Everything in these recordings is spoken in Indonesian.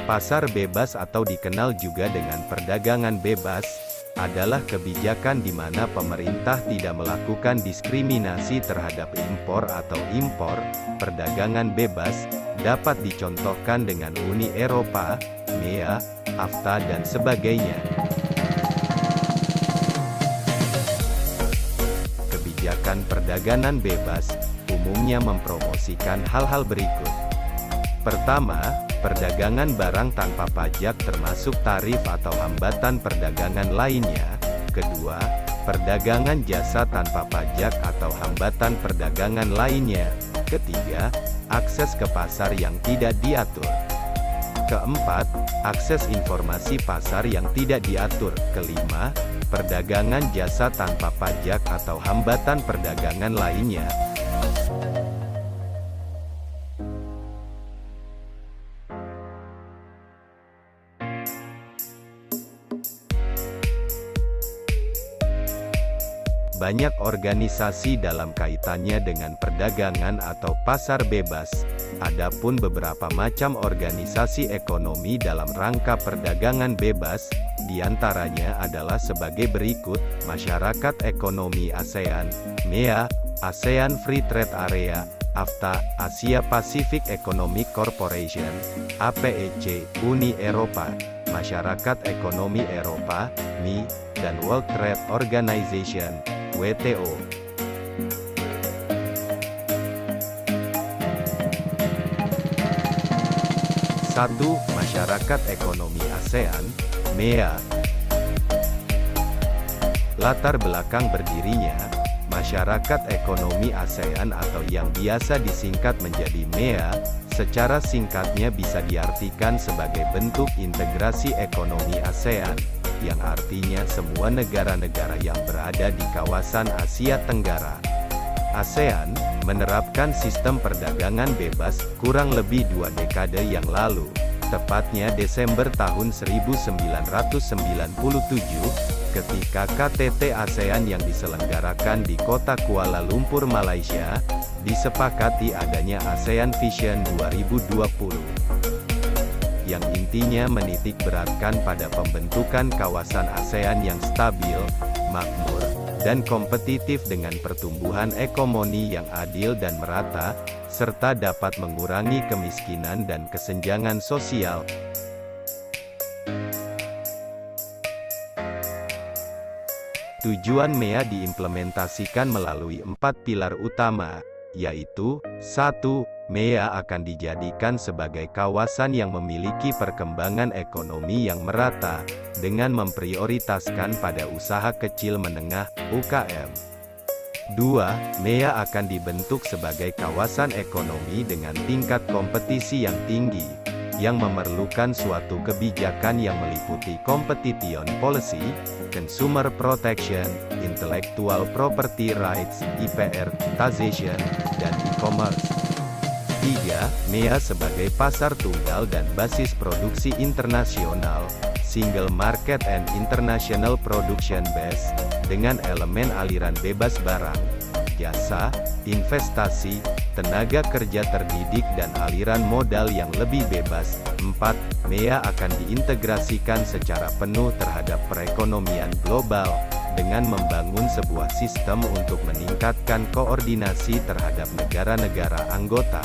Pasar bebas atau dikenal juga dengan perdagangan bebas, adalah kebijakan di mana pemerintah tidak melakukan diskriminasi terhadap impor atau impor. Perdagangan bebas dapat dicontohkan dengan Uni Eropa, MEA, AFTA dan sebagainya. Kebijakan perdagangan bebas umumnya mempromosikan hal-hal berikut. Pertama, perdagangan barang tanpa pajak termasuk tarif atau hambatan perdagangan lainnya. Kedua, perdagangan jasa tanpa pajak atau hambatan perdagangan lainnya. Ketiga, akses ke pasar yang tidak diatur. Keempat, akses informasi pasar yang tidak diatur. Kelima, perdagangan jasa tanpa pajak atau hambatan perdagangan lainnya. Banyak organisasi dalam kaitannya dengan perdagangan atau pasar bebas. Adapun beberapa macam organisasi ekonomi dalam rangka perdagangan bebas, diantaranya adalah sebagai berikut: Masyarakat Ekonomi ASEAN, MEA, ASEAN Free Trade Area, AFTA, Asia Pacific Economic Corporation, APEC, Uni Eropa, Masyarakat Ekonomi Eropa, MI, dan World Trade Organization, WTO. Satu, Masyarakat Ekonomi ASEAN, MEA. Latar belakang berdirinya, Masyarakat Ekonomi ASEAN atau yang biasa disingkat menjadi MEA, secara singkatnya bisa diartikan sebagai bentuk integrasi ekonomi ASEAN, yang artinya semua negara-negara yang berada di kawasan Asia Tenggara. ASEAN menerapkan sistem perdagangan bebas kurang lebih 2 dekade yang lalu, tepatnya Desember tahun 1997, ketika KTT ASEAN yang diselenggarakan di kota Kuala Lumpur, Malaysia, disepakati adanya ASEAN Vision 2020. Yang intinya menitik beratkan pada pembentukan kawasan ASEAN yang stabil, makmur, dan kompetitif dengan pertumbuhan ekonomi yang adil dan merata, serta dapat mengurangi kemiskinan dan kesenjangan sosial. Tujuan MEA diimplementasikan melalui 4 pilar utama, yaitu: 1. MEA akan dijadikan sebagai kawasan yang memiliki perkembangan ekonomi yang merata, dengan memprioritaskan pada usaha kecil menengah, UKM. 2. MEA akan dibentuk sebagai kawasan ekonomi dengan tingkat kompetisi yang tinggi, yang memerlukan suatu kebijakan yang meliputi competition policy, consumer protection, intellectual property rights, IPR, taxation, dan e-commerce. 3. MEA sebagai pasar tunggal dan basis produksi internasional, single market and international production base, dengan elemen aliran bebas barang, jasa, investasi, tenaga kerja terdidik dan aliran modal yang lebih bebas. 4. MEA akan diintegrasikan secara penuh terhadap perekonomian global, dengan membangun sebuah sistem untuk meningkatkan koordinasi terhadap negara-negara anggota.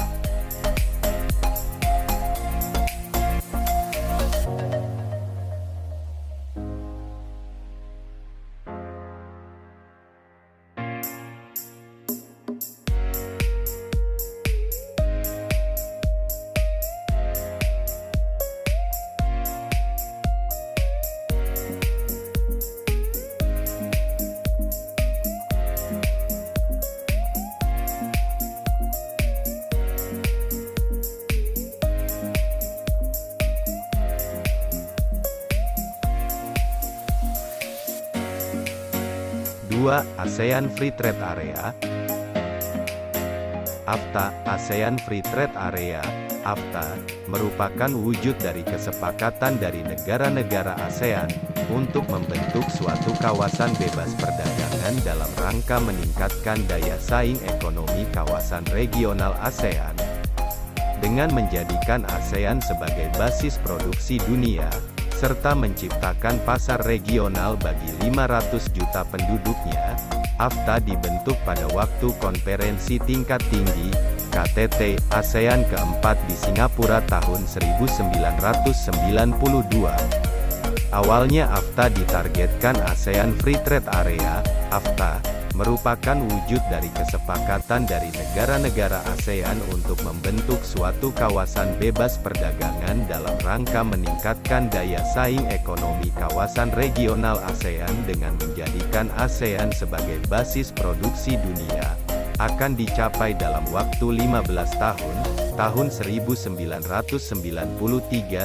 ASEAN Free Trade Area, AFTA. ASEAN Free Trade Area, AFTA, merupakan wujud dari kesepakatan dari negara-negara ASEAN, untuk membentuk suatu kawasan bebas perdagangan dalam rangka meningkatkan daya saing ekonomi kawasan regional ASEAN. dengan menjadikan ASEAN sebagai basis produksi dunia, serta menciptakan pasar regional bagi 500 juta penduduknya. AFTA dibentuk pada waktu konferensi tingkat tinggi, KTT, ASEAN keempat di Singapura tahun 1992. Awalnya AFTA ditargetkan ASEAN Free Trade Area. AFTA merupakan wujud dari kesepakatan dari negara-negara ASEAN untuk membentuk suatu kawasan bebas perdagangan dalam rangka meningkatkan daya saing ekonomi kawasan regional ASEAN dengan menjadikan ASEAN sebagai basis produksi dunia. Akan dicapai dalam waktu 15 tahun, tahun 1993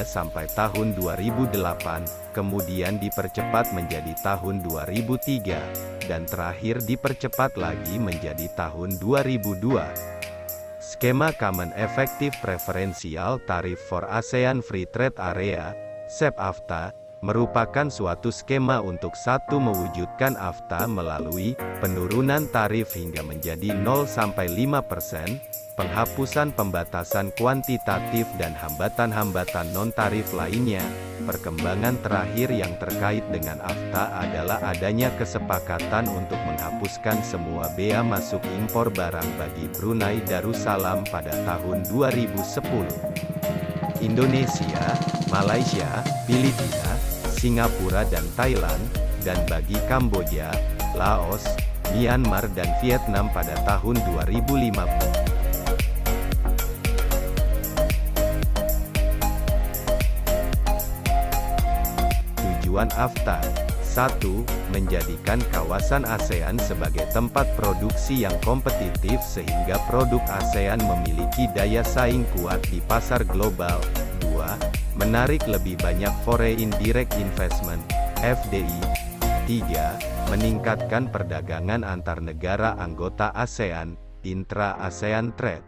sampai tahun 2008, kemudian dipercepat menjadi tahun 2003, dan terakhir dipercepat lagi menjadi tahun 2002. Skema Common Effective Preferential Tariff for ASEAN Free Trade Area, (CEPAFTA), merupakan suatu skema untuk mewujudkan AFTA melalui penurunan tarif hingga menjadi 0-5%, penghapusan pembatasan kuantitatif dan hambatan-hambatan non-tarif lainnya. Perkembangan terakhir yang terkait dengan AFTA adalah adanya kesepakatan untuk menghapuskan semua bea masuk impor barang bagi Brunei Darussalam pada tahun 2010. Indonesia, Malaysia, Filipina, Singapura dan Thailand, dan bagi Kamboja, Laos, Myanmar dan Vietnam pada tahun 2015. Tujuan AFTA: 1. Menjadikan kawasan ASEAN sebagai tempat produksi yang kompetitif sehingga produk ASEAN memiliki daya saing kuat di pasar global. 2. Menarik lebih banyak Foreign Direct Investment, FDI. 3. Meningkatkan perdagangan antar negara anggota ASEAN, intra-ASEAN trade.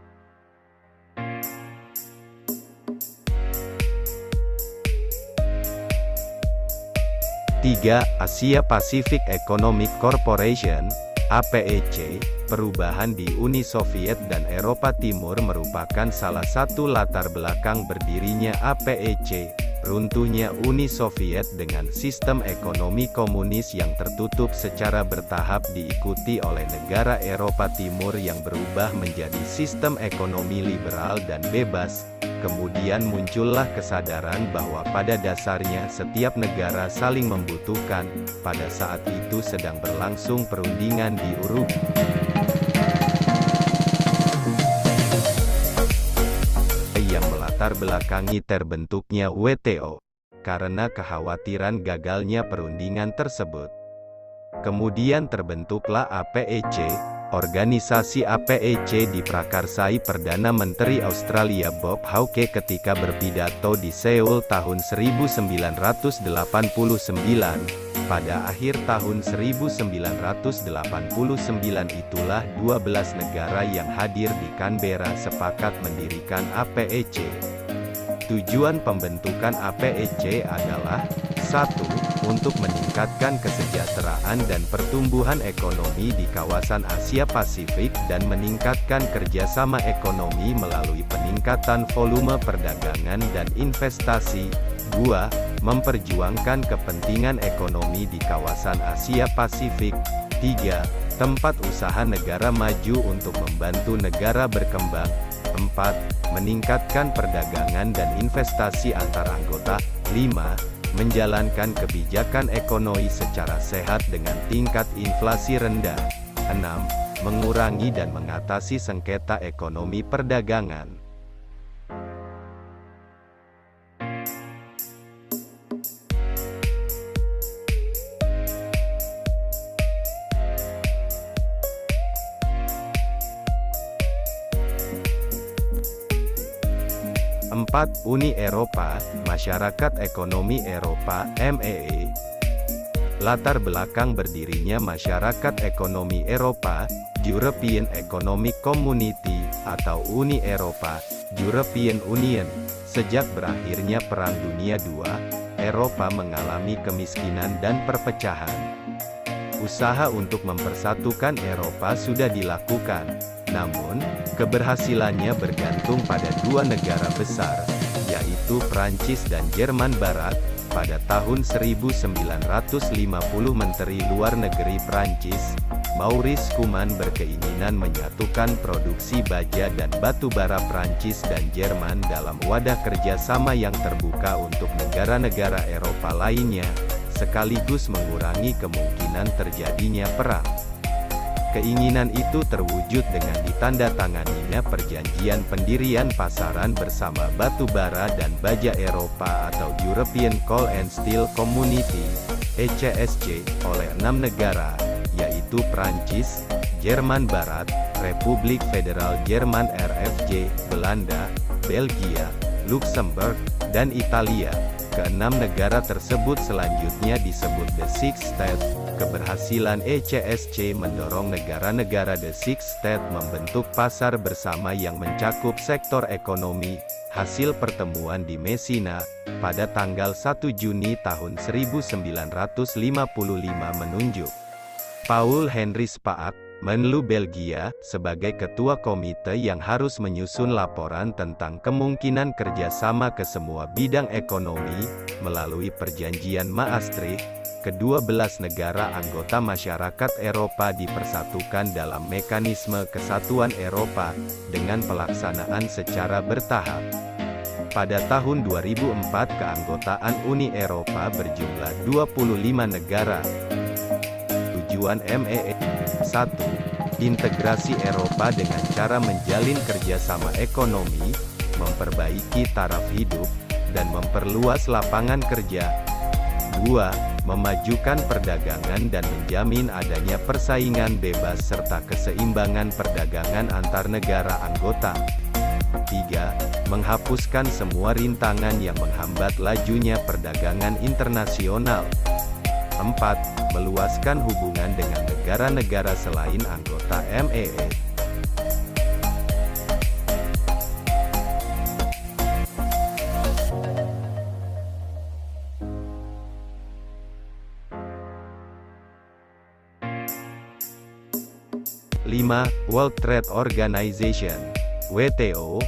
3. Asia Pacific Economic Corporation, APEC. Perubahan di Uni Soviet dan Eropa Timur merupakan salah satu latar belakang berdirinya APEC. Runtuhnya Uni Soviet dengan sistem ekonomi komunis yang tertutup secara bertahap diikuti oleh negara Eropa Timur yang berubah menjadi sistem ekonomi liberal dan bebas. Kemudian muncullah kesadaran bahwa pada dasarnya setiap negara saling membutuhkan. Pada saat itu sedang berlangsung perundingan di Uruguay yang melatar belakangi terbentuknya WTO, karena kekhawatiran gagalnya perundingan tersebut. Kemudian terbentuklah APEC. Organisasi APEC diprakarsai Perdana Menteri Australia Bob Hawke ketika berpidato di Seoul tahun 1989. Pada akhir tahun 1989 itulah 12 negara yang hadir di Canberra sepakat mendirikan APEC. Tujuan pembentukan APEC adalah 1. Untuk meningkatkan kesejahteraan dan pertumbuhan ekonomi di kawasan Asia Pasifik dan meningkatkan kerjasama ekonomi melalui peningkatan volume perdagangan dan investasi. 2. Memperjuangkan kepentingan ekonomi di kawasan Asia Pasifik. 3. Tempat usaha negara maju untuk membantu negara berkembang. 4. Meningkatkan perdagangan dan investasi antar anggota. 5. Menjalankan kebijakan ekonomi secara sehat dengan tingkat inflasi rendah. 6. Mengurangi dan mengatasi sengketa ekonomi perdagangan. Uni Eropa, Masyarakat Ekonomi Eropa, MEE. Latar belakang berdirinya Masyarakat Ekonomi Eropa, European Economic Community, atau Uni Eropa, European Union. Sejak berakhirnya Perang Dunia II, Eropa mengalami kemiskinan dan perpecahan. Usaha untuk mempersatukan Eropa sudah dilakukan, namun, Keberhasilannya bergantung pada dua negara besar, yaitu Prancis dan Jerman Barat. Pada tahun 1950 Menteri Luar Negeri Prancis, Maurice Schumann berkeinginan menyatukan produksi baja dan batu bara Prancis dan Jerman dalam wadah kerjasama yang terbuka untuk negara-negara Eropa lainnya, sekaligus mengurangi kemungkinan terjadinya perang. Keinginan itu terwujud dengan ditandatanganinya Perjanjian Pendirian Pasaran Bersama Batu Bara dan Baja Eropa atau European Coal and Steel Community, ECSC, oleh 6 negara, yaitu Prancis, Jerman Barat, Republik Federal Jerman RFJ, Belanda, Belgia, Luxembourg, dan Italia. Keenam negara tersebut selanjutnya disebut The Six States. Keberhasilan ECSC mendorong negara-negara The Six States membentuk pasar bersama yang mencakup sektor ekonomi. Hasil pertemuan di Messina, pada tanggal 1 Juni tahun 1955 menunjuk Paul Henri Spaak, Menlu Belgia, sebagai ketua komite yang harus menyusun laporan tentang kemungkinan kerjasama ke semua bidang ekonomi, melalui Perjanjian Maastricht. Kedua belas negara anggota masyarakat Eropa dipersatukan dalam mekanisme kesatuan Eropa, dengan pelaksanaan secara bertahap. Pada tahun 2004 keanggotaan Uni Eropa berjumlah 25 negara. Tujuan MEE 1. Integrasi Eropa dengan cara menjalin kerjasama ekonomi, memperbaiki taraf hidup, dan memperluas lapangan kerja. 2. Memajukan perdagangan dan menjamin adanya persaingan bebas serta keseimbangan perdagangan antar negara anggota. 3. Menghapuskan semua rintangan yang menghambat lajunya perdagangan internasional. 4. Meluaskan hubungan dengan negara-negara selain anggota MEE. World Trade Organization, WTO.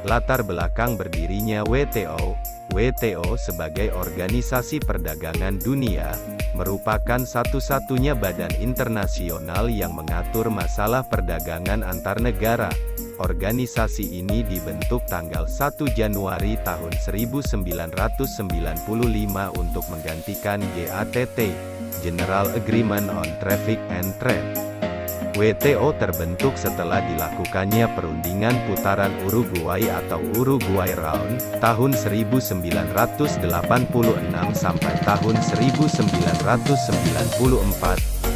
Latar belakang berdirinya WTO. WTO sebagai organisasi perdagangan dunia, merupakan satu-satunya badan internasional yang mengatur masalah perdagangan antar negara. Organisasi ini dibentuk tanggal 1 Januari tahun 1995 untuk menggantikan GATT, General Agreement on Traffic and Trade. WTO terbentuk setelah dilakukannya perundingan putaran Uruguay atau Uruguay Round, tahun 1986 sampai tahun 1994.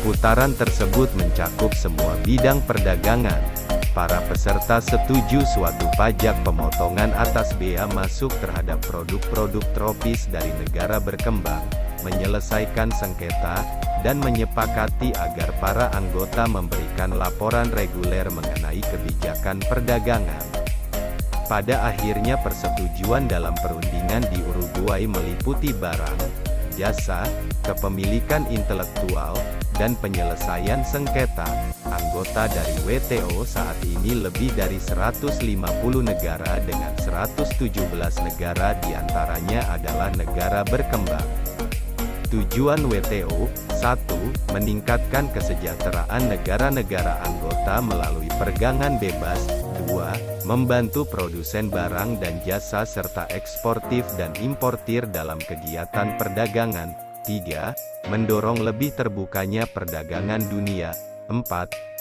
Putaran tersebut mencakup semua bidang perdagangan. Para peserta setuju suatu pajak pemotongan atas bea masuk terhadap produk-produk tropis dari negara berkembang, menyelesaikan sengketa, dan menyepakati agar para anggota memberikan laporan reguler mengenai kebijakan perdagangan. Pada akhirnya persetujuan dalam perundingan di Uruguay meliputi barang, jasa, kepemilikan intelektual, dan penyelesaian sengketa. Anggota dari WTO saat ini lebih dari 150 negara dengan 117 negara diantaranya adalah negara berkembang. Tujuan WTO, 1. Meningkatkan kesejahteraan negara-negara anggota melalui perdagangan bebas. 2. Membantu produsen barang dan jasa serta eksportir dan importir dalam kegiatan perdagangan. 3. Mendorong lebih terbukanya perdagangan dunia. 4.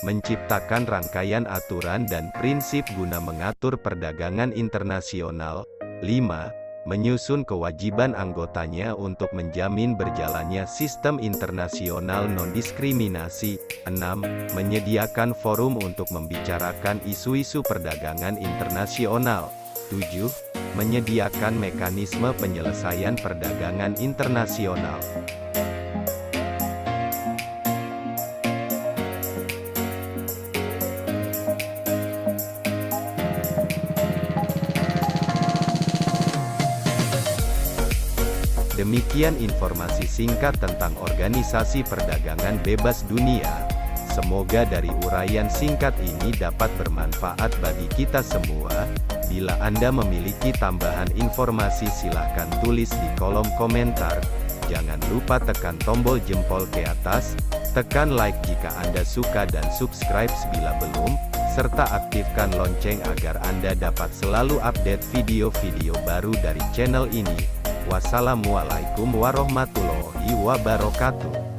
Menciptakan rangkaian aturan dan prinsip guna mengatur perdagangan internasional. 5. Menyusun kewajiban anggotanya untuk menjamin berjalannya sistem internasional non-diskriminasi. 6. Menyediakan forum untuk membicarakan isu-isu perdagangan internasional. 7. Menyediakan mekanisme penyelesaian perdagangan internasional. Demikian informasi singkat tentang Organisasi Perdagangan Bebas Dunia. Semoga dari uraian singkat ini dapat bermanfaat bagi kita semua. Bila Anda memiliki tambahan informasi silahkan tulis di kolom komentar. Jangan lupa tekan tombol jempol ke atas, tekan like jika Anda suka dan subscribe bila belum, serta aktifkan lonceng agar Anda dapat selalu update video-video baru dari channel ini. Wassalamualaikum warahmatullahi wabarakatuh.